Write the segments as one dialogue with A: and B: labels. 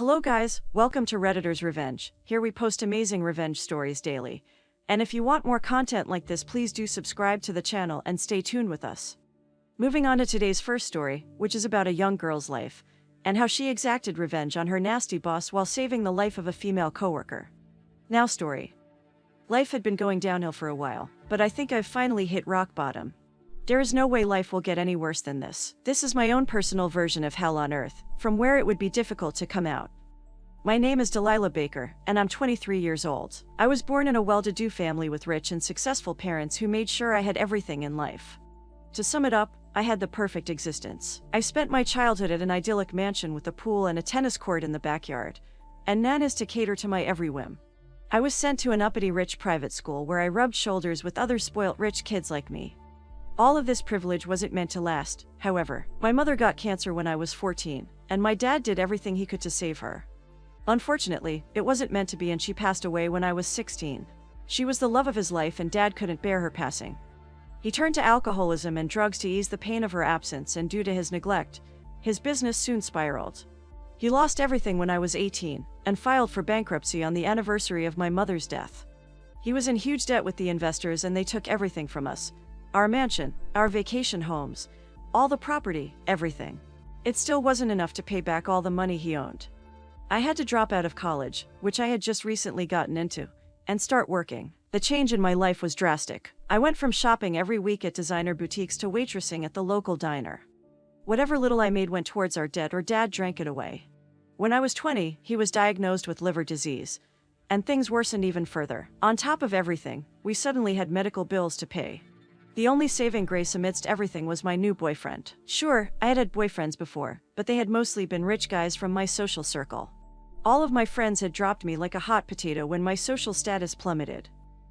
A: Hello guys, welcome to Redditor's Revenge. Here we post amazing revenge stories daily. And if you want more content like this, please do subscribe to the channel and stay tuned with us. Moving on to today's first story, which is about a young girl's life, and how she exacted revenge on her nasty boss while saving the life of a female coworker. Now story. Life had been going downhill for a while, but I think I've finally hit rock bottom. There is no way life will get any worse than this. This is my own personal version of hell on earth, from where it would be difficult to come out. My name is Delilah Baker, and I'm 23 years old. I was born in a well-to-do family with rich and successful parents who made sure I had everything in life. To sum it up, I had the perfect existence. I spent my childhood at an idyllic mansion with a pool and a tennis court in the backyard, and nanas to cater to my every whim. I was sent to an uppity rich private school where I rubbed shoulders with other spoilt rich kids like me. All of this privilege wasn't meant to last, however. My mother got cancer when I was 14, and my dad did everything he could to save her. Unfortunately, it wasn't meant to be and she passed away when I was 16. She was the love of his life and Dad couldn't bear her passing. He turned to alcoholism and drugs to ease the pain of her absence, and due to his neglect, his business soon spiraled. He lost everything when I was 18, and filed for bankruptcy on the anniversary of my mother's death. He was in huge debt with the investors and they took everything from us. Our mansion, our vacation homes, all the property, everything. It still wasn't enough to pay back all the money he owned. I had to drop out of college, which I had just recently gotten into, and start working. The change in my life was drastic. I went from shopping every week at designer boutiques to waitressing at the local diner. Whatever little I made went towards our debt or Dad drank it away. When I was 20, he was diagnosed with liver disease, and things worsened even further. On top of everything, we suddenly had medical bills to pay. The only saving grace amidst everything was my new boyfriend. Sure, I had had boyfriends before, but they had mostly been rich guys from my social circle. All of my friends had dropped me like a hot potato when my social status plummeted.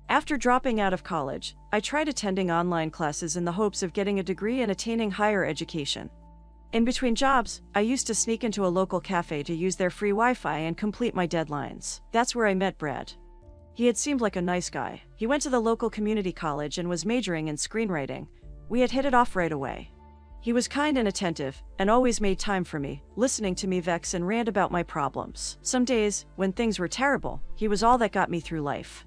A: After dropping out of college, I tried attending online classes in the hopes of getting a degree and attaining higher education. In between jobs, I used to sneak into a local cafe to use their free Wi-Fi and complete my deadlines. That's where I met Brad. He had seemed like a nice guy. He went to the local community college and was majoring in screenwriting. We had hit it off right away. He was kind and attentive, and always made time for me, listening to me vex and rant about my problems. Some days, when things were terrible, he was all that got me through life.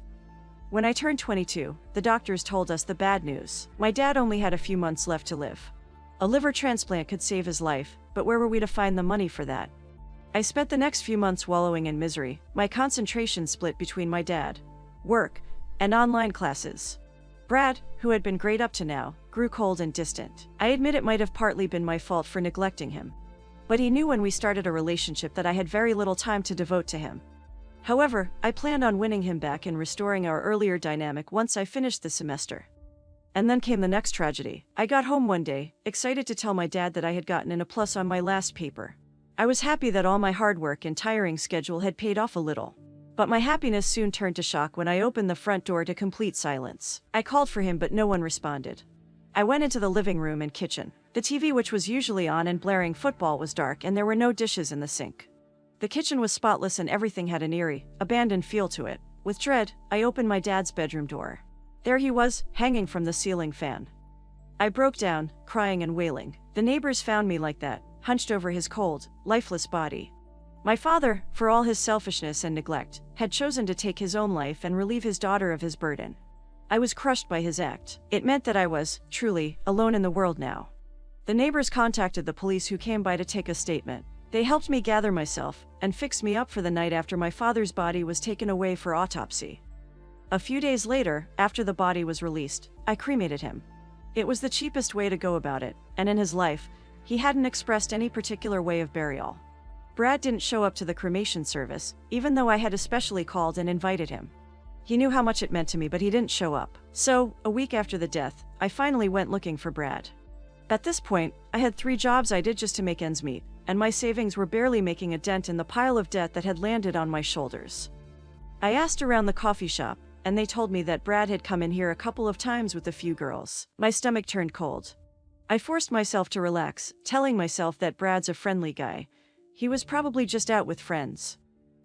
A: When I turned 22, the doctors told us the bad news. My dad only had a few months left to live. A liver transplant could save his life, but where were we to find the money for that? I spent the next few months wallowing in misery, my concentration split between my dad, work, and online classes. Brad, who had been great up to now, grew cold and distant. I admit it might have partly been my fault for neglecting him. But he knew when we started a relationship that I had very little time to devote to him. However, I planned on winning him back and restoring our earlier dynamic once I finished the semester. And then came the next tragedy. I got home one day, excited to tell my dad that I had gotten an A+ on my last paper. I was happy that all my hard work and tiring schedule had paid off a little. But my happiness soon turned to shock when I opened the front door to complete silence. I called for him but no one responded. I went into the living room and kitchen. The TV, which was usually on and blaring football, was dark and there were no dishes in the sink. The kitchen was spotless and everything had an eerie, abandoned feel to it. With dread, I opened my dad's bedroom door. There he was, hanging from the ceiling fan. I broke down, crying and wailing. The neighbors found me like that, hunched over his cold, lifeless body. My father, for all his selfishness and neglect, had chosen to take his own life and relieve his daughter of his burden. I was crushed by his act. It meant that I was, truly, alone in the world now. The neighbors contacted the police, who came by to take a statement. They helped me gather myself and fixed me up for the night after my father's body was taken away for autopsy. A few days later, after the body was released, I cremated him. It was the cheapest way to go about it, and in his life, he hadn't expressed any particular way of burial. Brad didn't show up to the cremation service, even though I had especially called and invited him. He knew how much it meant to me, but he didn't show up. So, a week after the death, I finally went looking for Brad. At this point, I had 3 jobs I did just to make ends meet, and my savings were barely making a dent in the pile of debt that had landed on my shoulders. I asked around the coffee shop, and they told me that Brad had come in here a couple of times with a few girls. My stomach turned cold. I forced myself to relax, telling myself that Brad's a friendly guy. He was probably just out with friends.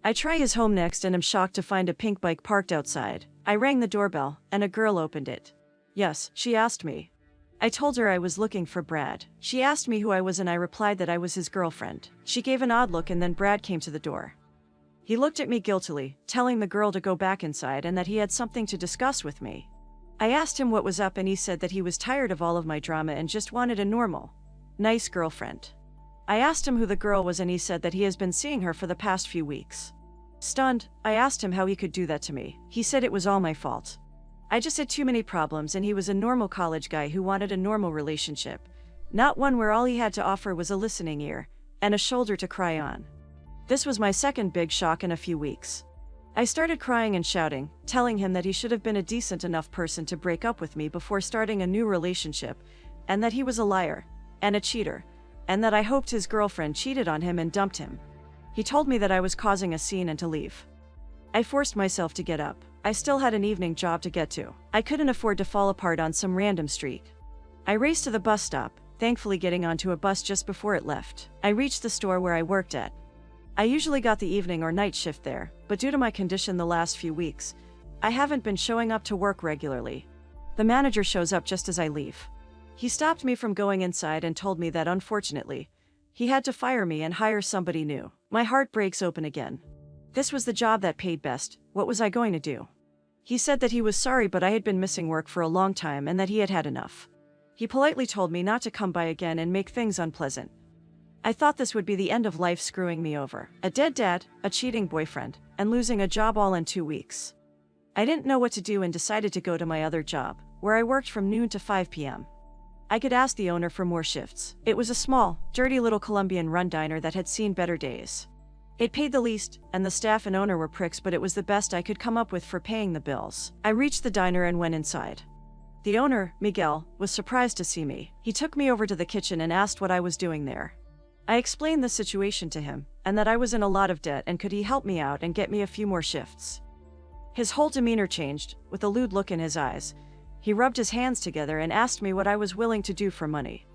A: I try his home next and am shocked to find a pink bike parked outside. I rang the doorbell, and a girl opened it. Yes, she asked me. I told her I was looking for Brad. She asked me who I was and I replied that I was his girlfriend. She gave an odd look and then Brad came to the door. He looked at me guiltily, telling the girl to go back inside and that he had something to discuss with me. I asked him what was up and he said that he was tired of all of my drama and just wanted a normal, nice girlfriend. I asked him who the girl was and he said that he has been seeing her for the past few weeks. Stunned, I asked him how he could do that to me. He said it was all my fault. I just had too many problems and he was a normal college guy who wanted a normal relationship, not one where all he had to offer was a listening ear and a shoulder to cry on. This was my second big shock in a few weeks. I started crying and shouting, telling him that he should have been a decent enough person to break up with me before starting a new relationship, and that he was a liar and a cheater, and that I hoped his girlfriend cheated on him and dumped him. He told me that I was causing a scene and to leave. I forced myself to get up. I still had an evening job to get to. I couldn't afford to fall apart on some random street. I raced to the bus stop, thankfully getting onto a bus just before it left. I reached the store where I worked at. I usually got the evening or night shift there, but due to my condition the last few weeks, I haven't been showing up to work regularly. The manager shows up just as I leave. He stopped me from going inside and told me that unfortunately, he had to fire me and hire somebody new. My heart breaks open again. This was the job that paid best. What was I going to do? He said that he was sorry but I had been missing work for a long time and that he had had enough. He politely told me not to come by again and make things unpleasant. I thought this would be the end of life, screwing me over. A dead dad, a cheating boyfriend, and losing a job all in 2 weeks. I didn't know what to do and decided to go to my other job, where I worked from noon to 5 p.m. I could ask the owner for more shifts. It was a small, dirty little Colombian run diner that had seen better days. It paid the least, and the staff and owner were pricks, but it was the best I could come up with for paying the bills. I reached the diner and went inside. The owner, Miguel, was surprised to see me. He took me over to the kitchen and asked what I was doing there. I explained the situation to him, and that I was in a lot of debt and could he help me out and get me a few more shifts. His whole demeanor changed, with a lewd look in his eyes. He rubbed his hands together and asked me what I was willing to do for money.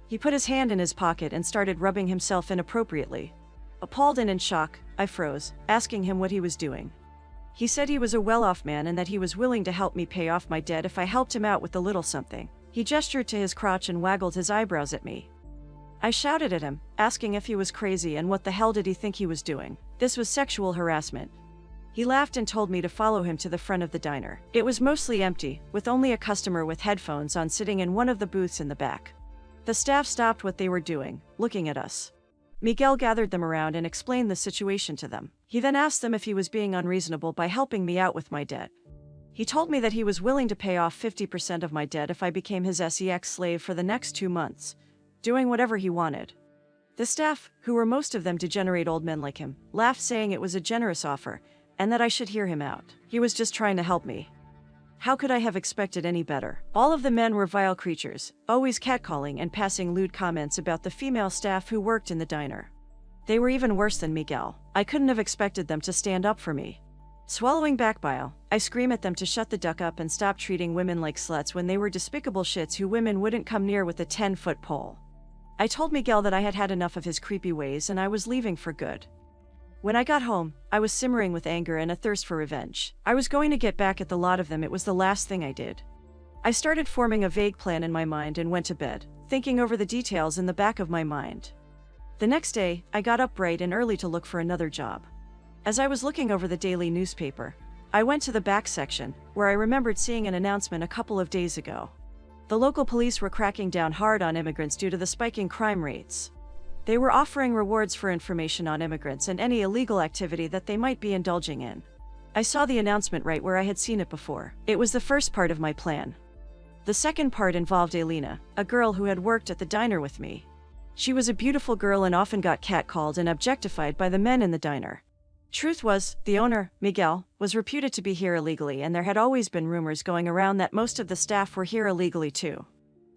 A: He put his hand in his pocket and started rubbing himself inappropriately. Appalled and in shock, I froze, asking him what he was doing. He said he was a well-off man and that he was willing to help me pay off my debt if I helped him out with a little something. He gestured to his crotch and waggled his eyebrows at me. I shouted at him, asking if he was crazy and what the hell did he think he was doing. This was sexual harassment. He laughed and told me to follow him to the front of the diner. It was mostly empty, with only a customer with headphones on sitting in one of the booths in the back. The staff stopped what they were doing, looking at us. Miguel gathered them around and explained the situation to them. He then asked them if he was being unreasonable by helping me out with my debt. He told me that he was willing to pay off 50% of my debt if I became his sex slave for the next 2 months, doing whatever he wanted. The staff, who were most of them degenerate old men like him, laughed, saying it was a generous offer, and that I should hear him out. He was just trying to help me. How could I have expected any better? All of the men were vile creatures, always catcalling and passing lewd comments about the female staff who worked in the diner. They were even worse than Miguel. I couldn't have expected them to stand up for me. Swallowing back bile, I scream at them to shut the duck up and stop treating women like sluts when they were despicable shits who women wouldn't come near with a 10-foot pole. I told Miguel that I had had enough of his creepy ways and I was leaving for good. When I got home, I was simmering with anger and a thirst for revenge. I was going to get back at the lot of them. It was the last thing I did. I started forming a vague plan in my mind and went to bed, thinking over the details in the back of my mind. The next day, I got up bright and early to look for another job. As I was looking over the daily newspaper, I went to the back section, where I remembered seeing an announcement a couple of days ago. The local police were cracking down hard on immigrants due to the spiking crime rates. They were offering rewards for information on immigrants and any illegal activity that they might be indulging in. I saw the announcement right where I had seen it before. It was the first part of my plan. The second part involved Elena, a girl who had worked at the diner with me. She was a beautiful girl and often got catcalled and objectified by the men in the diner. Truth was, the owner, Miguel, was reputed to be here illegally, and there had always been rumors going around that most of the staff were here illegally too.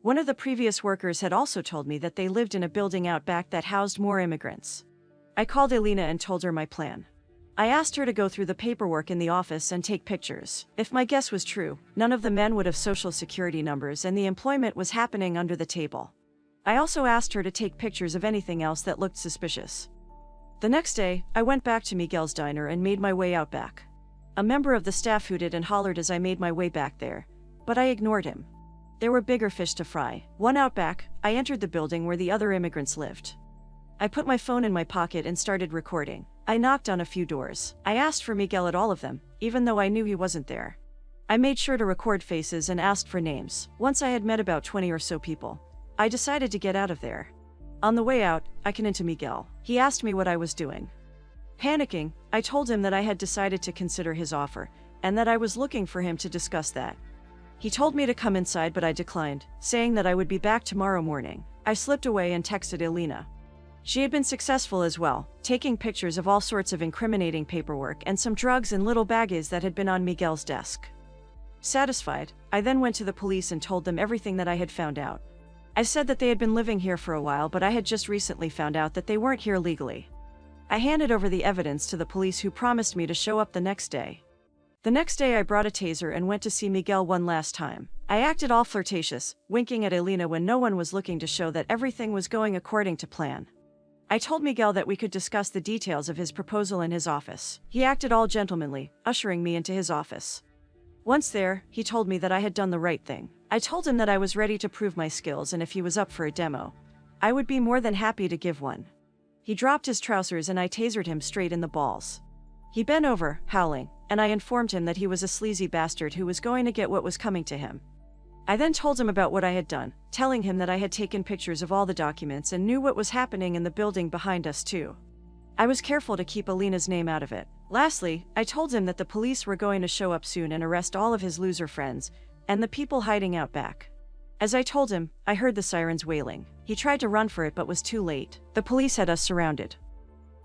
A: One of the previous workers had also told me that they lived in a building out back that housed more immigrants. I called Elena and told her my plan. I asked her to go through the paperwork in the office and take pictures. If my guess was true, none of the men would have social security numbers and the employment was happening under the table. I also asked her to take pictures of anything else that looked suspicious. The next day, I went back to Miguel's diner and made my way out back. A member of the staff hooted and hollered as I made my way back there, but I ignored him. There were bigger fish to fry. One out back, I entered the building where the other immigrants lived. I put my phone in my pocket and started recording. I knocked on a few doors. I asked for Miguel at all of them, even though I knew he wasn't there. I made sure to record faces and asked for names. Once I had met about 20 or so people, I decided to get out of there. On the way out, I came into Miguel. He asked me what I was doing. Panicking, I told him that I had decided to consider his offer, and that I was looking for him to discuss that. He told me to come inside, but I declined, saying that I would be back tomorrow morning. I slipped away and texted Elena. She had been successful as well, taking pictures of all sorts of incriminating paperwork and some drugs in little baggies that had been on Miguel's desk. Satisfied, I then went to the police and told them everything that I had found out. I said that they had been living here for a while, but I had just recently found out that they weren't here legally. I handed over the evidence to the police, who promised me to show up the next day. The next day I brought a taser and went to see Miguel one last time. I acted all flirtatious, winking at Elena when no one was looking, to show that everything was going according to plan. I told Miguel that we could discuss the details of his proposal in his office. He acted all gentlemanly, ushering me into his office. Once there, he told me that I had done the right thing. I told him that I was ready to prove my skills, and if he was up for a demo, I would be more than happy to give one. He dropped his trousers and I tasered him straight in the balls. He bent over, howling, and I informed him that he was a sleazy bastard who was going to get what was coming to him. I then told him about what I had done, telling him that I had taken pictures of all the documents and knew what was happening in the building behind us too. I was careful to keep Elena's name out of it. Lastly, I told him that the police were going to show up soon and arrest all of his loser friends, and the people hiding out back. As I told him, I heard the sirens wailing. He tried to run for it but was too late. The police had us surrounded.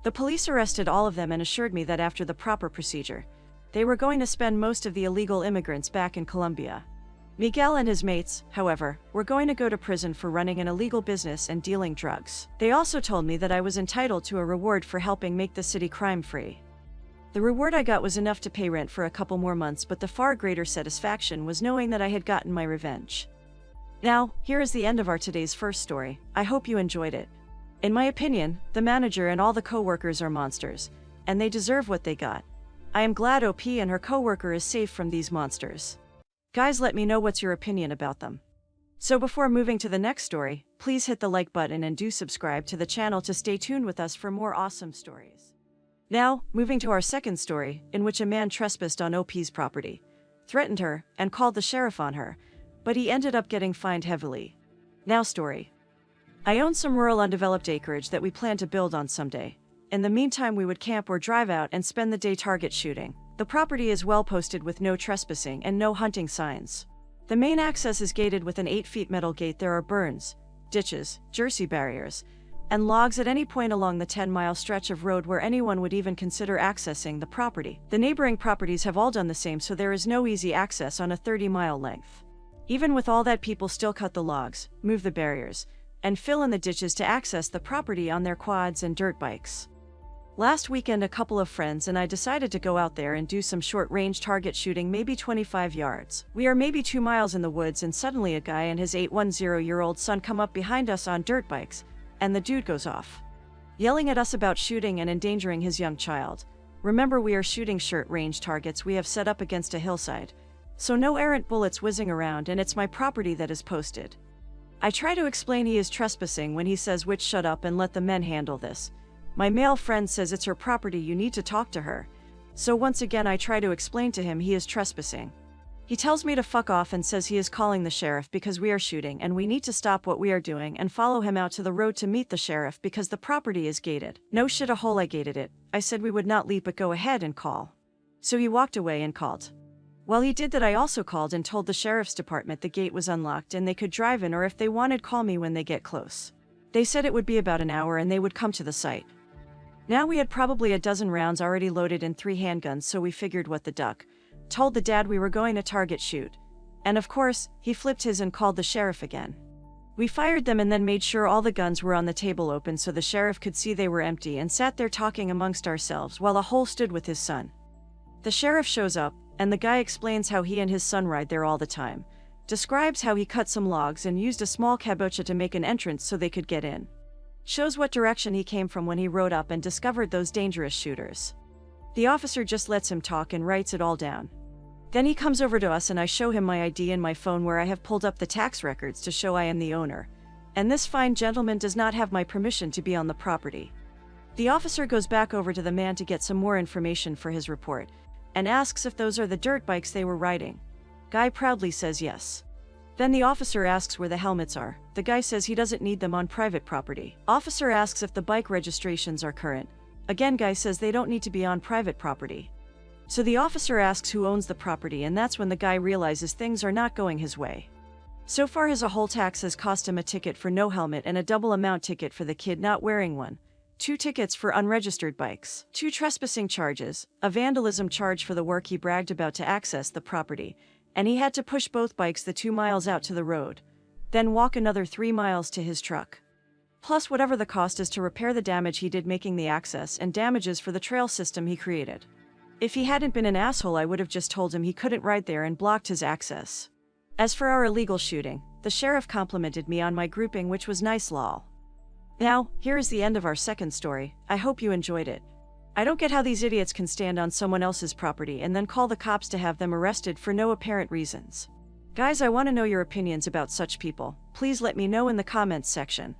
A: The police arrested all of them and assured me that after the proper procedure, they were going to spend most of the illegal immigrants back in Colombia. Miguel and his mates, however, were going to go to prison for running an illegal business and dealing drugs. They also told me that I was entitled to a reward for helping make the city crime-free. The reward I got was enough to pay rent for a couple more months, but the far greater satisfaction was knowing that I had gotten my revenge. Now, here is the end of our today's first story. I hope you enjoyed it. In my opinion, the manager and all the co-workers are monsters, and they deserve what they got. I am glad OP and her co-worker is safe from these monsters. Guys, let me know what's your opinion about them. So before moving to the next story, please hit the like button and do subscribe to the channel to stay tuned with us for more awesome stories. Now, moving to our second story, in which a man trespassed on OP's property, threatened her, and called the sheriff on her, but he ended up getting fined heavily. Now story. I own some rural undeveloped acreage that we plan to build on someday. In the meantime, we would camp or drive out and spend the day target shooting. The property is well posted with no trespassing and no hunting signs. The main access is gated with an 8-foot metal gate. There are burns, ditches, jersey barriers, and logs at any point along the 10-mile stretch of road where anyone would even consider accessing the property. The neighboring properties have all done the same, so there is no easy access on a 30-mile length. Even with all that, people still cut the logs, move the barriers, and fill in the ditches to access the property on their quads and dirt bikes. Last weekend, a couple of friends and I decided to go out there and do some short-range target shooting, maybe 25 yards. We are maybe 2 miles in the woods, and suddenly a guy and his 810-year-old son come up behind us on dirt bikes, and the dude goes off, yelling at us about shooting and endangering his young child. Remember, we are shooting short-range targets we have set up against a hillside, so no errant bullets whizzing around, and it's my property that is posted. I try to explain he is trespassing when he says, "Witch, shut up and let the men handle this." My male friend says it's her property, you need to talk to her. So once again I try to explain to him he is trespassing. He tells me to fuck off and says he is calling the sheriff because we are shooting and we need to stop what we are doing and follow him out to the road to meet the sheriff because the property is gated. No shit, a hole, I gated it. I said we would not leave but go ahead and call. So he walked away and called. While he did that, I also called and told the sheriff's department the gate was unlocked and they could drive in, or if they wanted, call me when they get close. They said it would be about an hour and they would come to the site. Now we had probably a dozen rounds already loaded in 3 handguns, so we figured what the duck. Told the dad we were going to target shoot. And of course, he flipped his and called the sheriff again. We fired them and then made sure all the guns were on the table open so the sheriff could see they were empty, and sat there talking amongst ourselves while a hole stood with his son. The sheriff shows up, and the guy explains how he and his son ride there all the time. Describes how he cut some logs and used a small cabocha to make an entrance so they could get in. Shows what direction he came from when he rode up and discovered those dangerous shooters. The officer just lets him talk and writes it all down. Then he comes over to us and I show him my ID and my phone where I have pulled up the tax records to show I am the owner. And this fine gentleman does not have my permission to be on the property. The officer goes back over to the man to get some more information for his report and asks if those are the dirt bikes they were riding. Guy proudly says yes. Then the officer asks where the helmets are. The guy says he doesn't need them on private property. Officer asks if the bike registrations are current. Again, guy says they don't need to be on private property. So the officer asks who owns the property, and that's when the guy realizes things are not going his way. So far his whole tax has cost him a ticket for no helmet and a double amount ticket for the kid not wearing one, 2 tickets for unregistered bikes, 2 trespassing charges, a vandalism charge for the work he bragged about to access the property, and he had to push both bikes the 2 miles out to the road, then walk another 3 miles to his truck. Plus whatever the cost is to repair the damage he did making the access and damages for the trail system he created. If he hadn't been an asshole, I would have just told him he couldn't ride there and blocked his access. As for our illegal shooting, the sheriff complimented me on my grouping, which was nice lol. Now, here is the end of our second story. I hope you enjoyed it. I don't get how these idiots can stand on someone else's property and then call the cops to have them arrested for no apparent reasons. Guys, I want to know your opinions about such people. Please let me know in the comments section.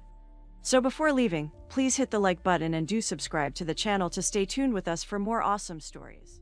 A: So before leaving, please hit the like button and do subscribe to the channel to stay tuned with us for more awesome stories.